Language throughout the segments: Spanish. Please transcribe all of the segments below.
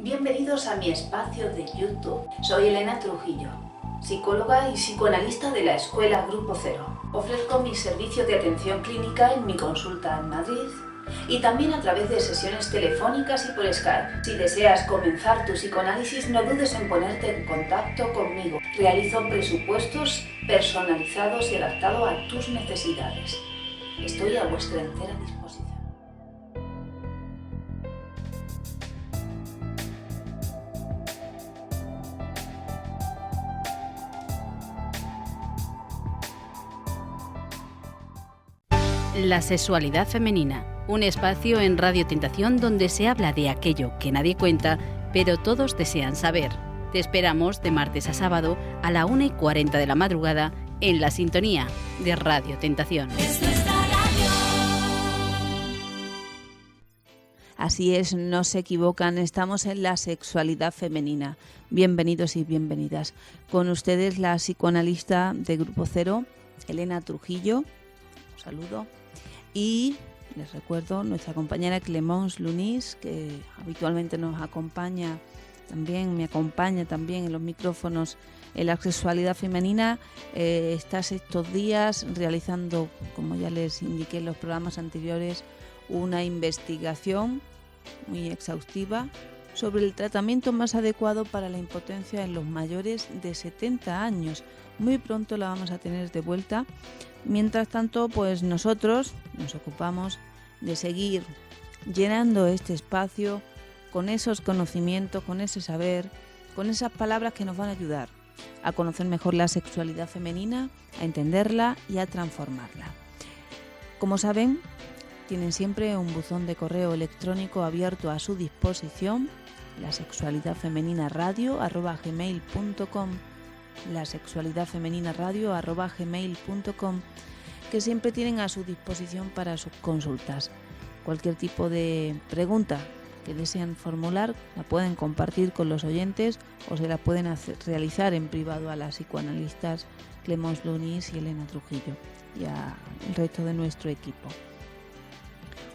Bienvenidos a mi espacio de YouTube. Soy Elena Trujillo, psicóloga y psicoanalista de la Escuela Grupo Cero. Ofrezco mi servicio de atención clínica en mi consulta en Madrid y también a través de sesiones telefónicas y por Skype. Si deseas comenzar tu psicoanálisis, no dudes en ponerte en contacto conmigo. Realizo presupuestos personalizados y adaptados a tus necesidades. Estoy a vuestra entera disposición. La sexualidad femenina, un espacio en Radio Tentación donde se habla de aquello que nadie cuenta, pero todos desean saber. Te esperamos de martes a sábado a la 1:40 de la madrugada en la sintonía de Radio Tentación. Así es, no se equivocan, estamos en la sexualidad femenina. Bienvenidos y bienvenidas. Con ustedes la psicoanalista de Grupo Cero, Elena Trujillo. Un saludo. Y les recuerdo nuestra compañera Clemence Lunis, que habitualmente nos acompaña también, me acompaña también en los micrófonos en la sexualidad femenina. Estás estos días realizando, como ya les indiqué en los programas anteriores, una investigación muy exhaustiva sobre el tratamiento más adecuado para la impotencia en los mayores de 70 años. Muy pronto la vamos a tener de vuelta. Mientras tanto, pues nosotros nos ocupamos de seguir llenando este espacio con esos conocimientos, con ese saber, con esas palabras que nos van a ayudar a conocer mejor la sexualidad femenina, a entenderla y a transformarla. Como saben, tienen siempre un buzón de correo electrónico abierto a su disposición, la sexualidad femenina radio@gmail.com, la sexualidad femenina radio@gmail.com, que siempre tienen a su disposición para sus consultas. Cualquier tipo de pregunta que desean formular la pueden compartir con los oyentes o se la pueden realizar en privado a las psicoanalistas Clemence Lunis y Elena Trujillo y al resto de nuestro equipo.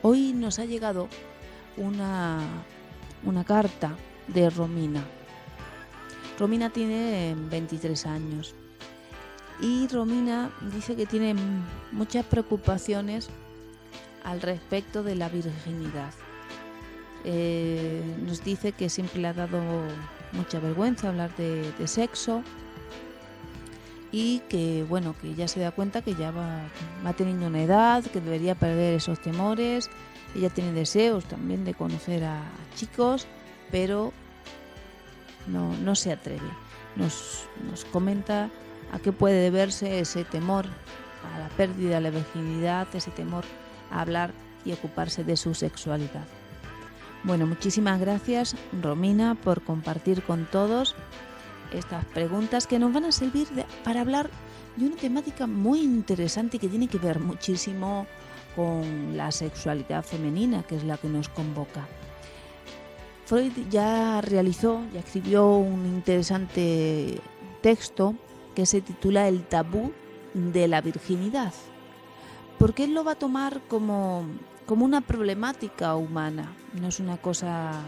Hoy nos ha llegado una carta de Romina. Romina tiene 23 años y Romina dice que tiene muchas preocupaciones al respecto de la virginidad. Nos dice que siempre le ha dado mucha vergüenza hablar de sexo y que bueno, que ya se da cuenta que ya va teniendo una edad, que debería perder esos temores. Ella tiene deseos también de conocer a chicos, pero no se atreve. Nos comenta a qué puede deberse ese temor a la pérdida de la virginidad, ese temor a hablar y ocuparse de su sexualidad. Bueno, muchísimas gracias, Romina, por compartir con todos estas preguntas que nos van a servir para hablar de una temática muy interesante que tiene que ver muchísimo con la sexualidad femenina, que es la que nos convoca. Freud ya escribió un interesante texto que se titula El tabú de la virginidad, porque él lo va a tomar como una problemática humana, no es una cosa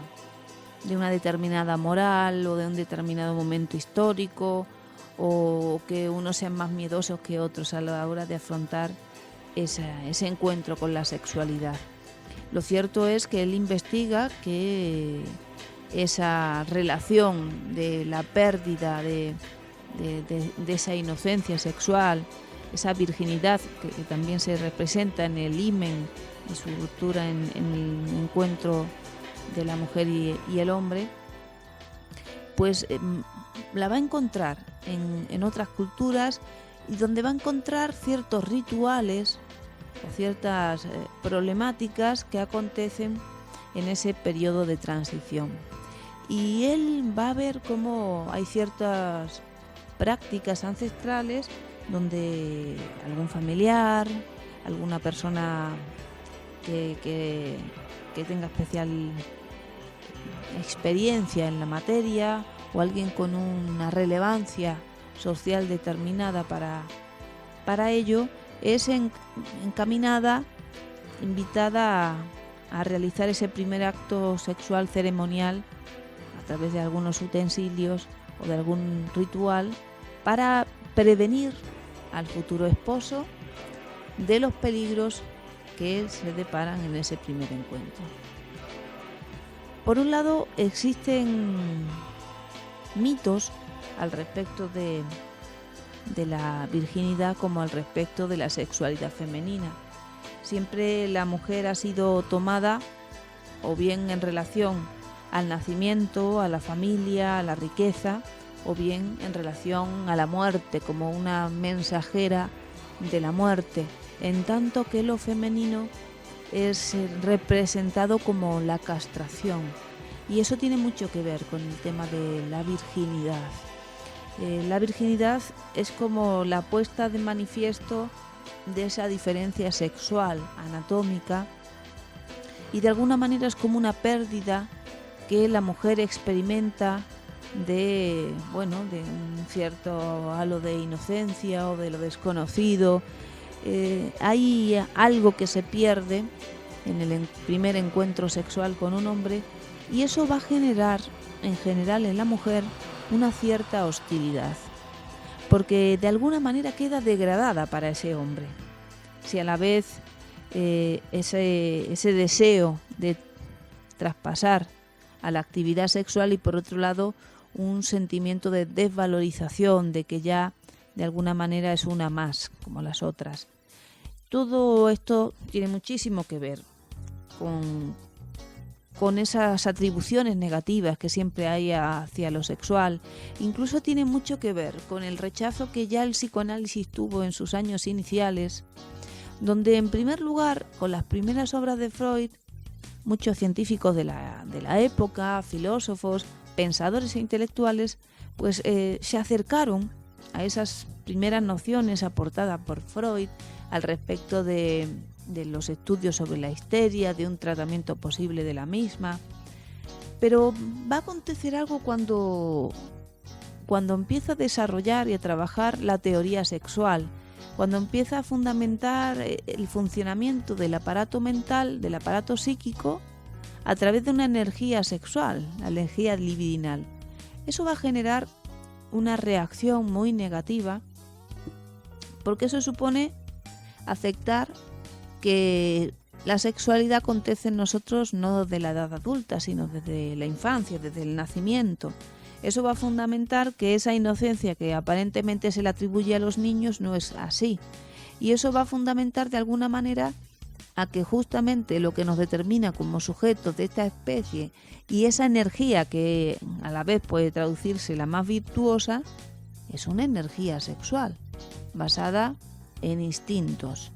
de una determinada moral o de un determinado momento histórico o que unos sean más miedosos que otros a la hora de afrontar ese encuentro con la sexualidad. Lo cierto es que él investiga que esa relación de la pérdida de esa inocencia sexual, esa virginidad que también se representa en el himen y su ruptura en el encuentro de la mujer y el hombre, pues la va a encontrar en otras culturas y donde va a encontrar ciertos rituales o ciertas problemáticas que acontecen en ese periodo de transición. Y él va a ver cómo hay ciertas prácticas ancestrales donde algún familiar, alguna persona que tenga especial experiencia en la materia o alguien con una relevancia social determinada para ello, es encaminada, invitada a realizar ese primer acto sexual ceremonial través de algunos utensilios o de algún ritual para prevenir al futuro esposo de los peligros que se deparan en ese primer encuentro. Por un lado, existen mitos al respecto de la virginidad como al respecto de la sexualidad femenina. Siempre la mujer ha sido tomada o bien en relación al nacimiento, a la familia, a la riqueza, o bien en relación a la muerte, como una mensajera de la muerte, en tanto que lo femenino es representado como la castración. Y eso tiene mucho que ver con el tema de la virginidad. La virginidad es como la puesta de manifiesto de esa diferencia sexual, anatómica, y de alguna manera es como una pérdida que la mujer experimenta de un cierto halo de inocencia o de lo desconocido. Hay algo que se pierde en el primer encuentro sexual con un hombre, y eso va a generar en general en la mujer una cierta hostilidad, porque de alguna manera queda degradada para ese hombre. Si a la vez ese deseo de traspasar a la actividad sexual, y por otro lado un sentimiento de desvalorización, de que ya de alguna manera es una más como las otras. Todo esto tiene muchísimo que ver con esas atribuciones negativas que siempre hay hacia lo sexual. Incluso tiene mucho que ver con el rechazo que ya el psicoanálisis tuvo en sus años iniciales, donde en primer lugar, con las primeras obras de Freud, muchos científicos de la época, filósofos, pensadores e intelectuales, pues se acercaron a esas primeras nociones aportadas por Freud al respecto de los estudios sobre la histeria, de un tratamiento posible de la misma. Pero va a acontecer algo cuando empieza a desarrollar y a trabajar la teoría sexual, cuando empieza a fundamentar el funcionamiento del aparato mental, del aparato psíquico, a través de una energía sexual, la energía libidinal. Eso va a generar una reacción muy negativa, porque eso supone aceptar que la sexualidad acontece en nosotros no desde la edad adulta, sino desde la infancia, desde el nacimiento. Eso va a fundamentar que esa inocencia que aparentemente se le atribuye a los niños no es así. Y eso va a fundamentar de alguna manera a que justamente lo que nos determina como sujetos de esta especie, y esa energía que a la vez puede traducirse la más virtuosa, es una energía sexual, basada en instintos.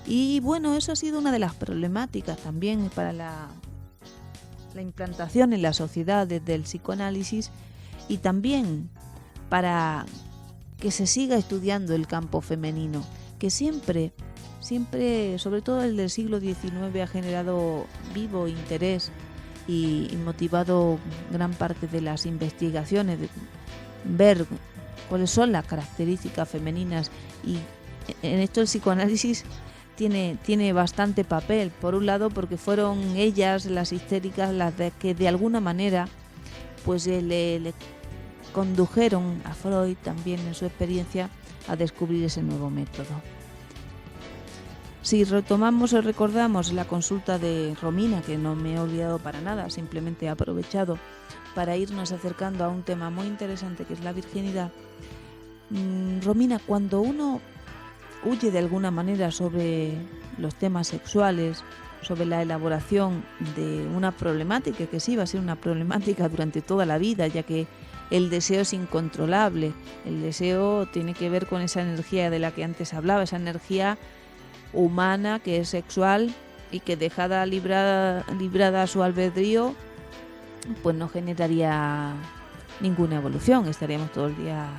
Y bueno, eso ha sido una de las problemáticas también para la implantación en la sociedad desde el psicoanálisis, y también para que se siga estudiando el campo femenino, que siempre, sobre todo el del siglo XIX, ha generado vivo interés y motivado gran parte de las investigaciones, de ver cuáles son las características femeninas. Y en esto el psicoanálisis tiene bastante papel, por un lado porque fueron ellas, las histéricas, las que de alguna manera pues le condujeron a Freud también en su experiencia a descubrir ese nuevo método. Si retomamos o recordamos la consulta de Romina, que no me he olvidado para nada, simplemente he aprovechado para irnos acercando a un tema muy interesante que es la virginidad. Romina, cuando uno huye de alguna manera sobre los temas sexuales, sobre la elaboración de una problemática, que sí va a ser una problemática durante toda la vida, ya que el deseo es incontrolable. El deseo tiene que ver con esa energía de la que antes hablaba, esa energía humana que es sexual y que dejada librada a su albedrío, pues no generaría ninguna evolución, estaríamos todo el día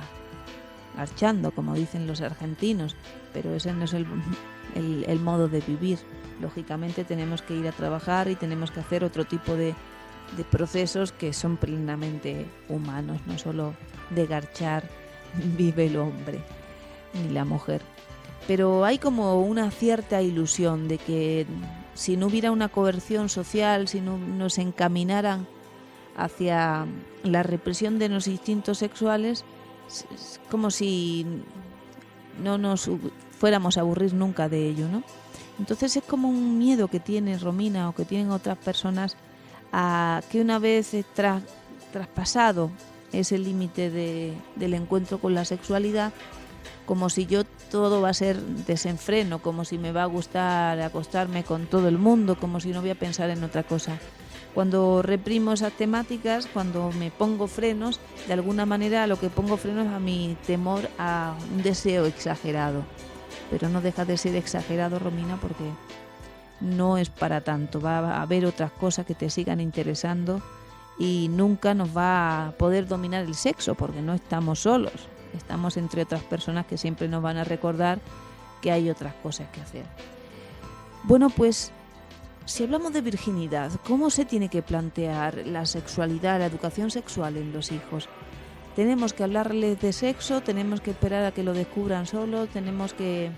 marchando, como dicen los argentinos, pero ese no es el modo de vivir. Lógicamente tenemos que ir a trabajar y tenemos que hacer otro tipo de procesos que son plenamente humanos, no solo de garchar vive el hombre ni la mujer. Pero hay como una cierta ilusión de que si no hubiera una coerción social, si no nos encaminaran hacia la represión de los instintos sexuales, es como si no nos fuéramos a aburrir nunca de ello, ¿no? Entonces es como un miedo que tiene Romina o que tienen otras personas a que una vez traspasado ese límite del encuentro con la sexualidad, como si yo todo va a ser desenfreno, como si me va a gustar acostarme con todo el mundo, como si no voy a pensar en otra cosa. Cuando reprimo esas temáticas, cuando me pongo frenos, de alguna manera lo que pongo frenos es a mi temor a un deseo exagerado. Pero no deja de ser exagerado, Romina, porque no es para tanto. Va a haber otras cosas que te sigan interesando y nunca nos va a poder dominar el sexo, porque no estamos solos. Estamos entre otras personas que siempre nos van a recordar que hay otras cosas que hacer. Bueno, pues si hablamos de virginidad, ¿cómo se tiene que plantear la sexualidad, la educación sexual en los hijos? ¿Tenemos que hablarles de sexo? ¿Tenemos que esperar a que lo descubran solos? ¿Tenemos que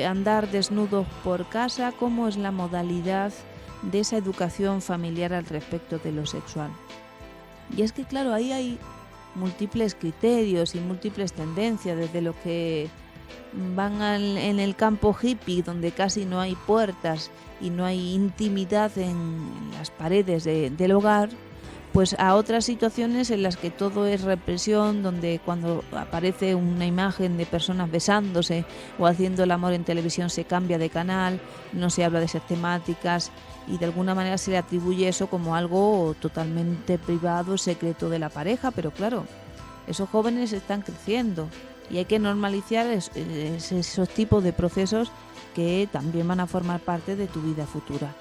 andar desnudos por casa? ¿Cómo es la modalidad de esa educación familiar al respecto de lo sexual? Y es que claro, ahí hay múltiples criterios y múltiples tendencias, desde los que van en el campo hippie, donde casi no hay puertas y no hay intimidad en las paredes del hogar, pues a otras situaciones en las que todo es represión, donde cuando aparece una imagen de personas besándose o haciendo el amor en televisión se cambia de canal, no se habla de esas temáticas y de alguna manera se le atribuye eso como algo totalmente privado, secreto de la pareja, pero claro, esos jóvenes están creciendo y hay que normalizar esos tipos de procesos que también van a formar parte de tu vida futura.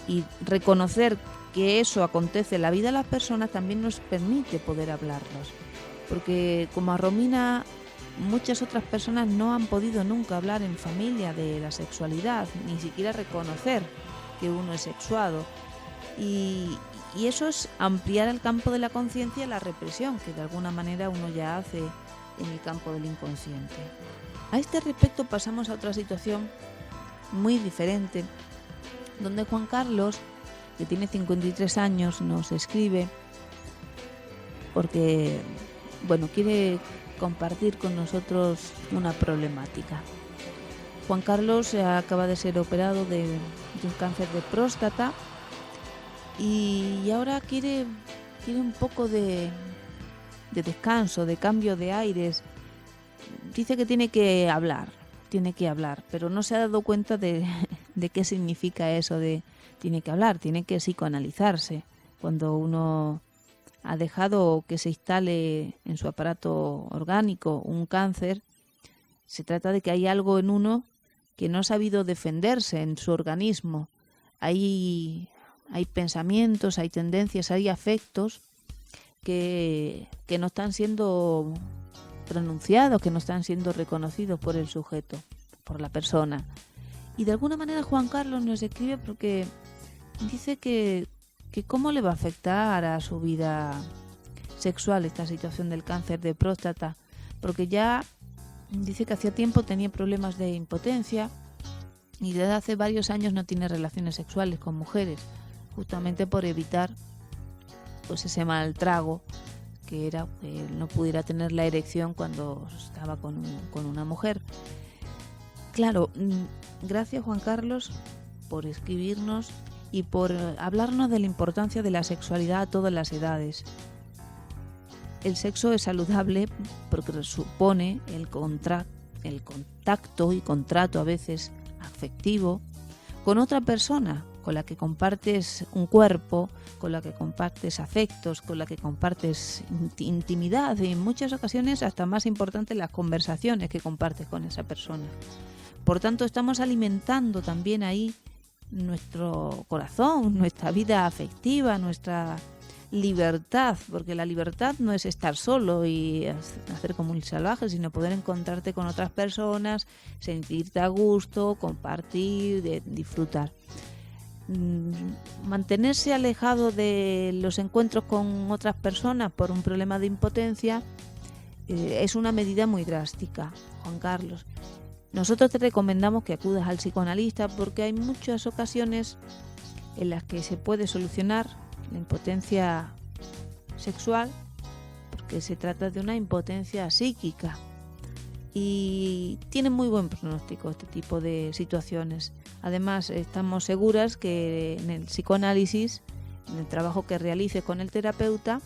Y reconocer que eso acontece en la vida de las personas también nos permite poder hablarlos. Porque como a Romina, muchas otras personas no han podido nunca hablar en familia de la sexualidad, ni siquiera reconocer que uno es sexuado. Y eso es ampliar el campo de la conciencia y la represión, que de alguna manera uno ya hace en el campo del inconsciente. A este respecto pasamos a otra situación muy diferente, donde Juan Carlos, que tiene 53 años, nos escribe porque, bueno, quiere compartir con nosotros una problemática. Juan Carlos acaba de ser operado de un cáncer de próstata y ahora quiere un poco de descanso, de cambio de aires. Dice que tiene que hablar, pero no se ha dado cuenta de qué significa eso de tiene que hablar, tiene que psicoanalizarse. Cuando uno ha dejado que se instale en su aparato orgánico un cáncer, se trata de que hay algo en uno que no ha sabido defenderse en su organismo. Hay pensamientos, hay tendencias, hay afectos que no están siendo pronunciados, que no están siendo reconocidos por el sujeto, por la persona. Y de alguna manera Juan Carlos nos escribe porque dice que cómo le va a afectar a su vida sexual esta situación del cáncer de próstata, porque ya dice que hacía tiempo tenía problemas de impotencia y desde hace varios años no tiene relaciones sexuales con mujeres, justamente por evitar pues ese mal trago que era que él no pudiera tener la erección cuando estaba con una mujer. Claro, gracias Juan Carlos por escribirnos y por hablarnos de la importancia de la sexualidad a todas las edades. El sexo es saludable porque supone el contacto y contrato a veces afectivo con otra persona, con la que compartes un cuerpo, con la que compartes afectos, con la que compartes intimidad y en muchas ocasiones hasta más importante las conversaciones que compartes con esa persona. Por tanto, estamos alimentando también ahí nuestro corazón, nuestra vida afectiva, nuestra libertad, porque la libertad no es estar solo y hacer como un salvaje, sino poder encontrarte con otras personas, sentirte a gusto, compartir, disfrutar. Mantenerse alejado de los encuentros con otras personas por un problema de impotencia es una medida muy drástica, Juan Carlos. Nosotros te recomendamos que acudas al psicoanalista porque hay muchas ocasiones en las que se puede solucionar la impotencia sexual, porque se trata de una impotencia psíquica y tiene muy buen pronóstico este tipo de situaciones. Además, estamos seguras que en el psicoanálisis, en el trabajo que realices con el terapeuta,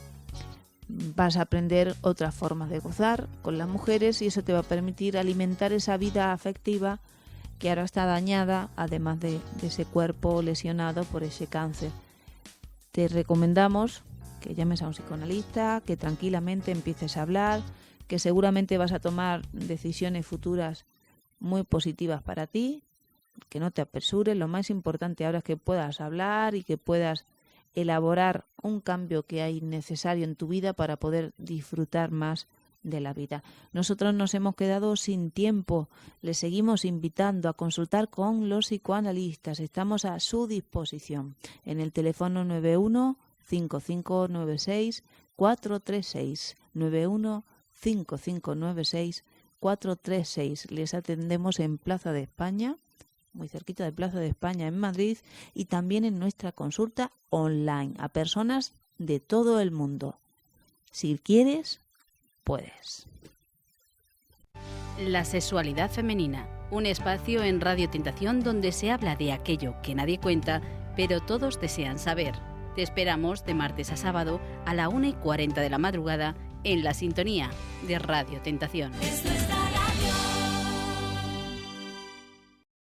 vas a aprender otras formas de gozar con las mujeres y eso te va a permitir alimentar esa vida afectiva que ahora está dañada, además de ese cuerpo lesionado por ese cáncer. Te recomendamos que llames a un psicoanalista, que tranquilamente empieces a hablar, que seguramente vas a tomar decisiones futuras muy positivas para ti, que no te apresures. Lo más importante ahora es que puedas hablar y que puedas elaborar un cambio que hay necesario en tu vida para poder disfrutar más de la vida. Nosotros nos hemos quedado sin tiempo. Les seguimos invitando a consultar con los psicoanalistas. Estamos a su disposición en el teléfono 91 5596 436 91 5596 436. Les atendemos en Plaza de España, muy cerquita de Plaza de España en Madrid, y también en nuestra consulta online a personas de todo el mundo. Si quieres, puedes. La sexualidad femenina, un espacio en Radio Tentación donde se habla de aquello que nadie cuenta, pero todos desean saber. Te esperamos de martes a sábado a la 1:40 de la madrugada en la sintonía de Radio Tentación.